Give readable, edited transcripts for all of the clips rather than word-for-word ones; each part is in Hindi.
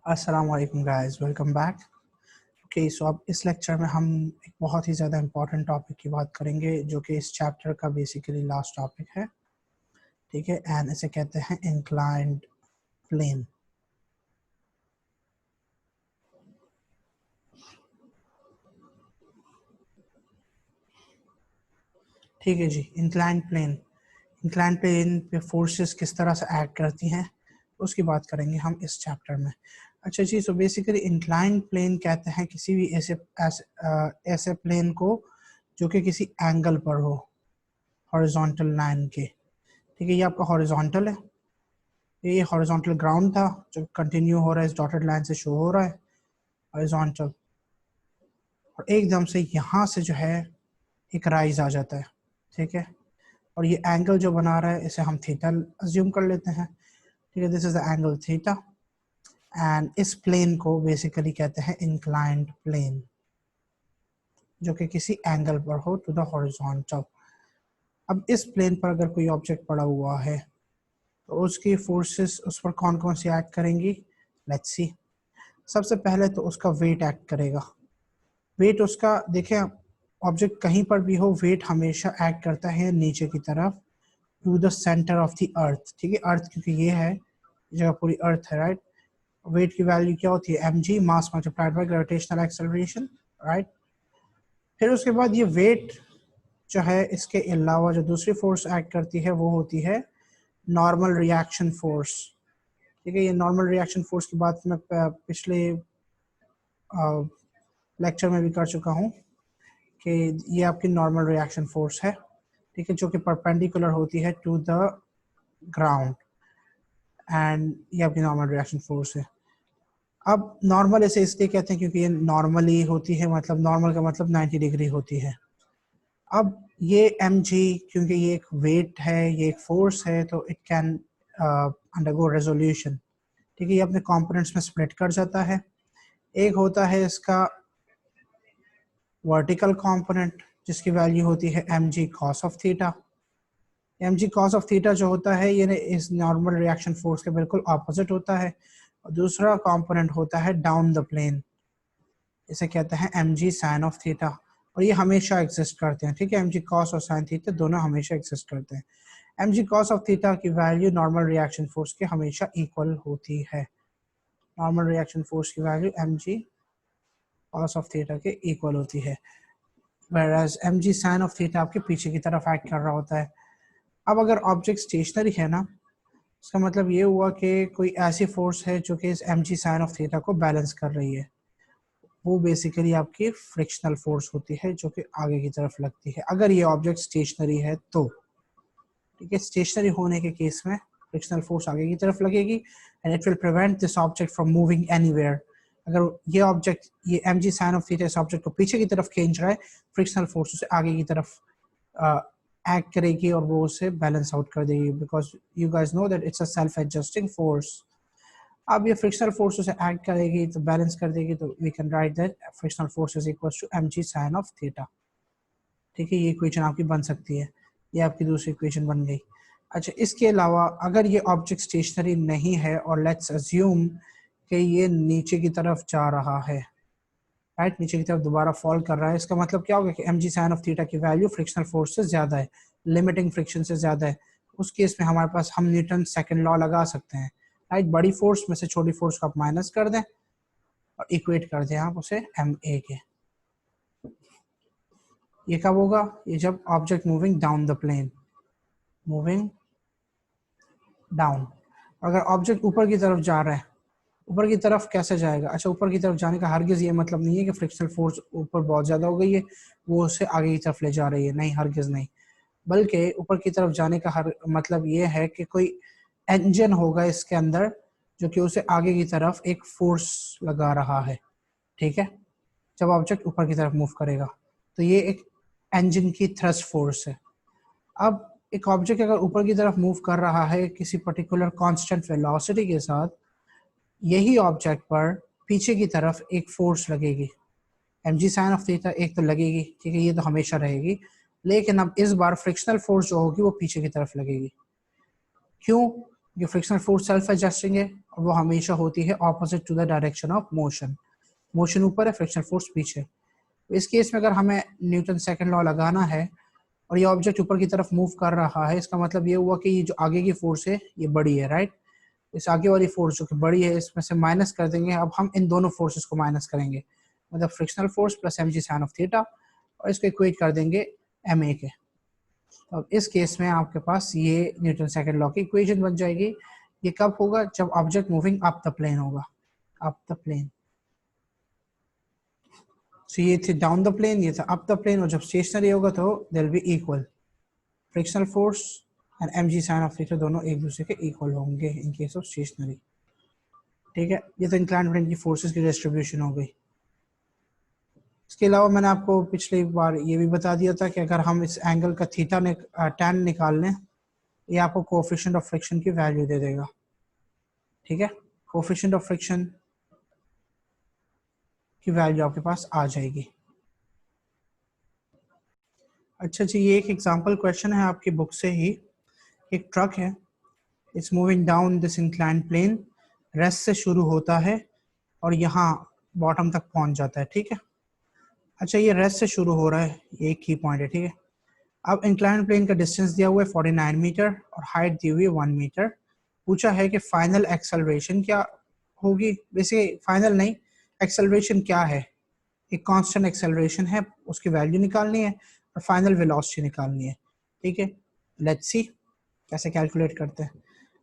अस्सलाम वालेकुम गाइस, वेलकम बैक। ओके, सो अब इस लेक्चर में हम एक बहुत ही ज़्यादा इम्पोर्टेंट टॉपिक की बात करेंगे जो कि इस चैप्टर का बेसिकली लास्ट टॉपिक है। ठीक है, एंड इसे कहते हैं इंक्लाइंड प्लेन। ठीक है जी, इंक्लाइंड प्लेन। इंक्लाइंड प्लेन पे फोर्सेस किस तरह से एक्ट करती हैं उसकी बात करेंगे हम इस चैप्टर में। अच्छा जी, सो बेसिकली इंक्लाइंड प्लेन कहते हैं किसी भी ऐसे प्लेन को जो कि किसी एंगल पर हो, हॉरिजॉन्टल लाइन के। ठीक है, ये आपका हॉरिजॉन्टल है, ये हॉरिजॉन्टल ग्राउंड था जो कंटिन्यू हो रहा है, इस डॉटेड लाइन से शो हो रहा है हॉरिजॉन्टल, और एकदम से यहाँ से जो है एक राइज आ जाता है। ठीक है, और ये एंगल जो बना रहा है इसे हम थीटा अज्यूम कर लेते हैं। ठीक है, this is the angle theta, and इस प्लेन को बेसिकली कहते हैं इंक्लाइंड प्लेन, जो कि किसी एंगल पर हो टू द हॉरिजॉन्टल। अब इस प्लेन पर अगर कोई ऑब्जेक्ट पड़ा हुआ है तो उसकी फोर्सेस उस पर कौन कौन सी एक्ट करेंगी, लेट्स सी। सबसे पहले तो उसका वेट एक्ट करेगा। वेट उसका देखें, ऑब्जेक्ट कहीं पर भी हो, वेट हमेशा एक्ट करता है नीचे की तरफ to the centre of the earth. ठीक है, अर्थ क्योंकि ये है, जगह पूरी अर्थ है, राइट। वेट की वैल्यू क्या होती है, m g, mass multiplied by gravitational acceleration, right. फिर उसके बाद ये वेट जो है, इसके अलावा जो दूसरी फोर्स एक्ट करती है वो होती है नॉर्मल रिएक्शन फोर्स। ठीक है, ये नॉर्मल रिएक्शन फोर्स की बात मैं पिछले लेक्चर में भी कर चुका हूँ कि ये आपकी नॉर्मल रिएक्शन फोर्स है। ठीक है, जो कि परपेंडिकुलर होती है टू द ग्राउंड, एंड ये आपकी नॉर्मल रिएक्शन फोर्स है। अब नॉर्मल इसे इसलिए कहते हैं क्योंकि ये नॉर्मली होती है, मतलब नॉर्मल का मतलब 90 डिग्री होती है। अब ये एम जी, क्योंकि ये एक वेट है, ये एक फोर्स है, तो इट कैन अंडरगो रेजोल्यूशन। ठीक है, ये अपने कंपोनेंट्स में स्प्लिट कर जाता है। एक होता है इसका वर्टिकल कंपोनेंट जिसकी वैल्यू होती है m g cos of theta. M g cos of theta जो होता है ये इस नॉर्मल रिएक्शन फोर्स के बिल्कुल ऑपोजिट होता है। और दूसरा कंपोनेंट होता है डाउन द प्लेन, इसे कहते हैं m g sine of theta, और ये हमेशा एग्जिस्ट करते हैं। ठीक है, एम जी कॉस और साइन थीटा दोनों हमेशा एग्जिस्ट करते हैं। M g cos of theta की वैल्यू नॉर्मल रिएक्शन फोर्स के हमेशा इक्वल होती है। नॉर्मल रिएक्शन फोर्स की value m g cos of theta के इक्वल होती है, whereas m g sine of theta आपके पीछे की तरफ एक्ट कर रहा होता है। अब अगर ऑब्जेक्ट स्टेशनरी है ना, इसका मतलब ये हुआ कि कोई ऐसी फोर्स है जो कि इस m g sine of theta को बैलेंस कर रही है। वो बेसिकली आपकी फ्रिक्शनल फोर्स होती है जो कि आगे की तरफ लगती है अगर ये ऑब्जेक्ट स्टेशनरी है तो। ठीक है, स्टेशनरी होने के केस में फ्रिक्शनल फोर्स आगे की तरफ लगेगी and it will prevent this object from moving anywhere. अगर ये ऑब्जेक्ट, ये m g sine of theta इस ऑब्जेक्ट को पीछे की तरफ खींच रहा है, फ्रिक्शनल फोर्स उसे आगे की तरफ एक्ट करेगी और वो उसे बैलेंस आउट कर देगी, because you guys know that it's a self adjusting force. अब ये फ्रिक्शनल फोर्स उसे एक्ट करेगी तो बैलेंस कर देगी, तो we can write that frictional force is equal to m g sine of theta. ठीक है, ये इक्वेशन आपकी बन सकती है, ये आपकी दूसरी इक्वेशन बन गई। अच्छा, इसके अलावा अगर ये ऑब्जेक्ट स्टेशनरी नहीं है और लेट्स अज्यूम कि ये नीचे की तरफ जा रहा है, राइट, नीचे की तरफ दोबारा फॉल कर रहा है, इसका मतलब क्या होगा कि m g sine of theta की वैल्यू फ्रिक्शनल फोर्स से ज़्यादा है, लिमिटिंग फ्रिक्शन से ज़्यादा है। उस केस में हमारे पास हम न्यूटन सेकेंड लॉ लगा सकते हैं, राइट। बड़ी फोर्स में से छोटी फोर्स को आप माइनस कर दें और इक्वेट कर दें आप उसे एम ए के। ये कब होगा, ये जब object moving down the plane, moving down. अगर ऑब्जेक्ट ऊपर की तरफ जा रहा है, ऊपर की तरफ कैसे जाएगा, अच्छा, ऊपर की तरफ जाने का हरगिज ये मतलब नहीं है कि फ्रिक्शनल फोर्स ऊपर बहुत ज़्यादा हो गई है वो उसे आगे की तरफ ले जा रही है, नहीं, हरगिज नहीं। बल्कि ऊपर की तरफ जाने का हर मतलब ये है कि कोई इंजन होगा इसके अंदर जो कि उसे आगे की तरफ एक फोर्स लगा रहा है। ठीक है, जब ऑब्जेक्ट ऊपर की तरफ मूव करेगा तो ये एक इंजन की थ्रस्ट फोर्स है। अब एक ऑब्जेक्ट अगर ऊपर की तरफ मूव कर रहा है किसी पर्टिकुलर कांस्टेंट वेलोसिटी के साथ, यही ऑब्जेक्ट पर पीछे की तरफ एक फोर्स लगेगी, m g sine of theta एक तो लगेगी, ठीक है, ये तो हमेशा रहेगी। लेकिन अब इस बार फ्रिक्शनल फोर्स जो होगी वो पीछे की तरफ लगेगी। क्यों? ये फ्रिक्शनल फोर्स सेल्फ एडजस्टिंग है और वो हमेशा होती है opposite to the direction of motion. Motion ऊपर है, फ्रिक्शनल फोर्स पीछे। इस केस में अगर हमें न्यूटन सेकंड लॉ लगाना है और ये ऑब्जेक्ट ऊपर की तरफ मूव कर रहा है, इसका मतलब ये हुआ कि ये जो आगे की फोर्स है ये बड़ी है, राइट। इस आगे वाली फोर्स जो कि बड़ी है इसमें से माइनस कर देंगे। अब हम इन दोनों फोर्सेस को माइनस करेंगे, मतलब frictional force plus mg sine of theta, और इसको इक्वेट कर देंगे ma के। तो अब इस केस में आपके पास ये न्यूटन सेकंड लॉ की इक्वेशन बन जाएगी। ये कब होगा? जब object moving up the plane होगा, अप द प्लेन। सो ये थे डाउन द प्लेन, ये था अप द प्लेन, और जब स्टेशनरी होगा तो they will be equal. Frictional force and mg sine of theta दोनों एक दूसरे के इक्वल होंगे इन केस ऑफ स्टेशनरी। ठीक है, ये तो इंक्लाइंड प्लेन की फोर्सेस की डिस्ट्रीब्यूशन हो गई। इसके अलावा मैंने आपको पिछली बार ये भी बता दिया था कि अगर हम इस एंगल का थीटा टैन निकाल लें, ये आपको कोएफिशिएंट ऑफ फ्रिक्शन की वैल्यू दे देगा। ठीक है, कोएफिशिएंट ऑफ फ्रिक्शन की वैल्यू आपके पास आ जाएगी। अच्छा जी, ये एक एग्जांपल क्वेश्चन है आपकी बुक से ही। एक ट्रक है, it's moving down this inclined plane, rest से शुरू होता है और यहाँ बॉटम तक पहुंच जाता है। ठीक है, अच्छा ये रेस्ट से शुरू हो रहा है, ये एक ही पॉइंट है। ठीक है, अब इंक्लाइंड प्लेन का डिस्टेंस दिया हुआ है 49 मीटर और हाइट दी हुई है 1 मीटर। पूछा है कि फाइनल एक्सेलरेशन क्या होगी। वैसे फाइनल नहीं, एक्सेलरेशन क्या है, एक कांस्टेंट एक्सेलरेशन है, उसकी वैल्यू निकालनी है और फाइनल वेलोसिटी निकालनी है। ठीक है, लेट्स सी कैसे कैलकुलेट करते हैं।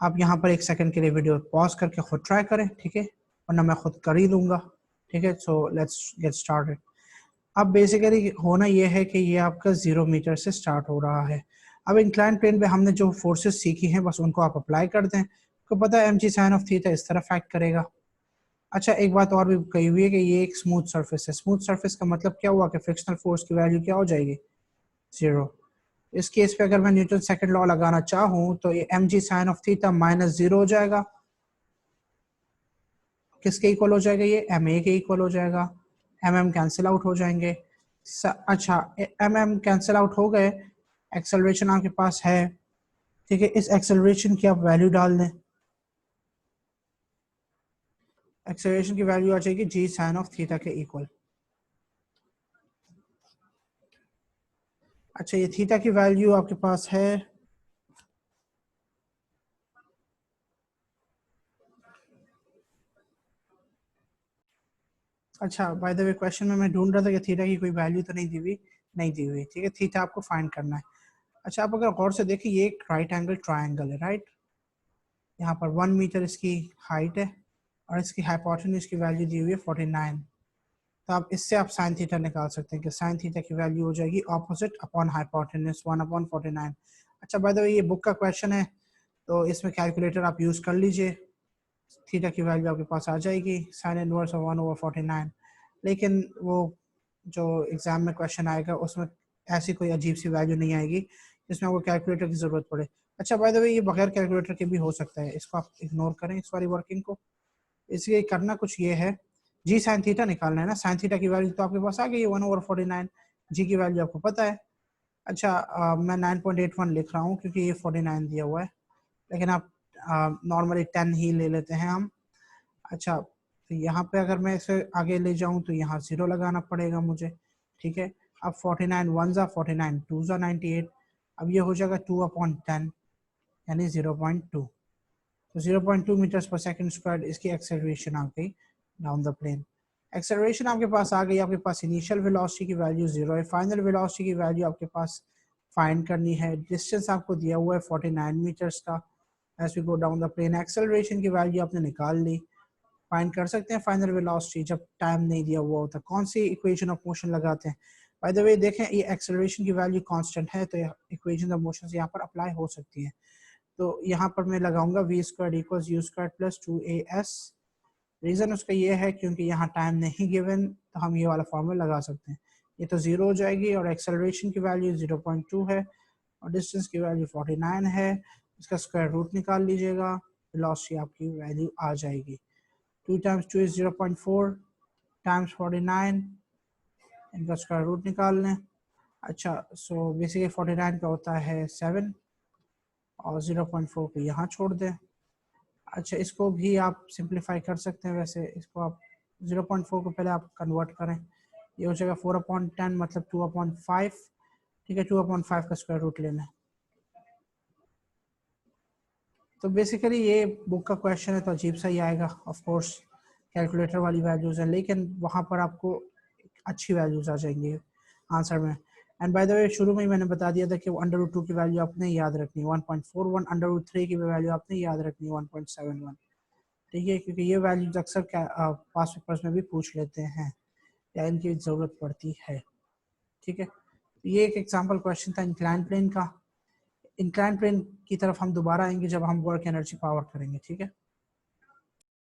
आप यहाँ पर एक सेकंड के लिए वीडियो पॉज करके खुद ट्राई करें, ठीक है, वरना मैं खुद कर ही लूँगा। ठीक है, सो लेट्स गेट स्टार्टेड। अब बेसिकली होना ये है कि ये आपका 0 मीटर से स्टार्ट हो रहा है। अब इंक्लाइन प्लेन पे हमने जो फोर्सेस सीखी हैं बस उनको आप अप्लाई कर दें। आपको पता है mg साइन ऑफ थीटा इस तरफ एक्ट करेगा। अच्छा एक बात और भी कही हुई है कि ये एक स्मूथ सरफेस है। स्मूथ सरफेस का मतलब क्या हुआ कि फ्रिक्शनल फोर्स की वैल्यू क्या हो जाएगी? 0। इस केस पे अगर मैं न्यूटन सेकंड लॉ लगाना चाहूँ तो ये mg साइन ऑफ थीटा -0 हो जाएगा। किसके इक्वल हो जाएगा? ये ma के इक्वल हो जाएगा। mm कैंसिल आउट हो जाएंगे। अच्छा mm कैंसिल आउट हो गए, एक्सेलरेशन आपके पास है। ठीक है, इस एक्सेलरेशन की आप वैल्यू डाल दें, एक्सेलरेशन की वैल्यू आ जाएगी g साइन ऑफ थीटा के इक्वल। अच्छा ये थीटा की वैल्यू आपके पास है अच्छा बाय द वे क्वेश्चन में मैं ढूंढ रहा था कि थीटा की कोई वैल्यू तो नहीं दी हुई, नहीं दी हुई। ठीक है, थीटा आपको फाइंड करना है। अच्छा आप अगर गौर से देखें, ये एक राइट एंगल ट्राइंगल है, राइट। यहाँ पर 1 मीटर इसकी हाइट है और इसकी हाइपोटेन्यूज की वैल्यू दी हुई है 49। तो आप इससे आप साइन थीटा निकाल सकते हैं कि साइन थीटा की वैल्यू हो जाएगी ऑपोजिट अपॉन हाइपोटेन्यूज 1/49। अच्छा बाय द वे ये बुक का क्वेश्चन है तो इसमें कैलकुलेटर आप यूज़ कर लीजिए। थीटा की वैल्यू आपके पास आ जाएगी साइन इनवर्स ऑफ 1/49। लेकिन वो जो एग्जाम में क्वेश्चन आएगा उसमें ऐसी कोई अजीब सी वैल्यू नहीं आएगी जिसमें आपको कैलकुलेटर की ज़रूरत पड़े। अच्छा बाय द वे ये बगैर कैलकुलेटर के भी हो सकता है, इसको आप इग्नोर करें इस वाली वर्किंग को। इसलिए करना कुछ ये है, जी साइन थीटा निकालना है ना। साइन थीटा की वैल्यू तो आपके पास आ गई है 1/49, जी की वैल्यू आपको पता है। अच्छा मैं 9.81 लिख रहा हूँ क्योंकि ये 49 दिया हुआ है, लेकिन आप नॉर्मली 10 ही ले लेते हैं हम। अच्छा तो यहाँ पे अगर मैं इसे आगे ले जाऊँ तो यहाँ 0 लगाना पड़ेगा मुझे। ठीक है, अब 49 1 जा 49 2 जा 98, अब ये हो जाएगा 2/10 यानी 0.2। तो 0.2 मीटर्स पर सेकंड स्क्वायर इसकी एक्सेलरेशन आ गई डाउन द प्लेन। एक्सेलरेशन आपके पास आ गई, आपके पास इनिशियल वेलोसिटी की वैल्यू 0 है, फाइनल वेलोसिटी की वैल्यू आपके पास फाइंड करनी है। डिस्टेंस आपको दिया हुआ है 49 मीटर्स का। As we go down the plane acceleration की वैल्यू आपने निकाल ली। फाइंड कर सकते हैं फाइनल वेलोसिटी जब टाइम नहीं दिया हुआ होता। कौन सी इक्वेशन ऑफ मोशन लगाते हैं? बाय द वे देखें ये एक्सेलरेशन की वैल्यू कांस्टेंट है तो इक्वेशन ऑफ मोशन यहाँ पर अप्लाई हो सकती है। तो यहाँ पर मैं लगाऊंगा v square equals u square plus 2as। Reason उसका ये है क्योंकि यहाँ टाइम नहीं गिवन तो हम ये वाला फॉर्मूला लगा सकते हैं। ये तो 0 हो जाएगी और एक्सेलरेशन की वैल्यू 0.2 है और डिस्टेंस की वैल्यू 49 है। इसका स्क्वायर रूट निकाल लीजिएगा, वेलोसिटी आपकी वैल्यू आ जाएगी। 2 times 2 is 0.4 times 49, इनका स्क्वायर रूट निकाल लें। अच्छा सो बेसिकली 49 का होता है 7 और 0.4 को यहाँ छोड़ दें। अच्छा, इसको भी आप सिंप्लीफाई कर सकते हैं। वैसे इसको आप 0.4 को पहले आप कन्वर्ट करें, ये हो जाएगा 4/10 मतलब 2/5। ठीक है, 2/5 का स्क्वायर रूट लेना है। तो बेसिकली ये बुक का क्वेश्चन है तो अजीब सा ही आएगा, ऑफ कोर्स कैलकुलेटर वाली वैल्यूज है, लेकिन वहाँ पर आपको अच्छी वैल्यूज आ जाएंगी आंसर में। एंड बाय द वे शुरू में ही मैंने बता दिया था कि √2 की वैल्यू आपने याद रखनी है 1.41, √3 की वैल्यू आपने याद रखनी है 1.71। ठीक है, क्योंकि ये वैल्यूज अक्सर पास पेपर्स में भी पूछ लेते हैं या इनकी ज़रूरत पड़ती है। ठीक है, ये एक एग्जाम्पल क्वेश्चन था इंक्लाइन प्लेन का। इंक्लाइन प्लेन की तरफ हम दोबारा आएंगे जब हम वर्क एनर्जी पावर करेंगे। ठीक है।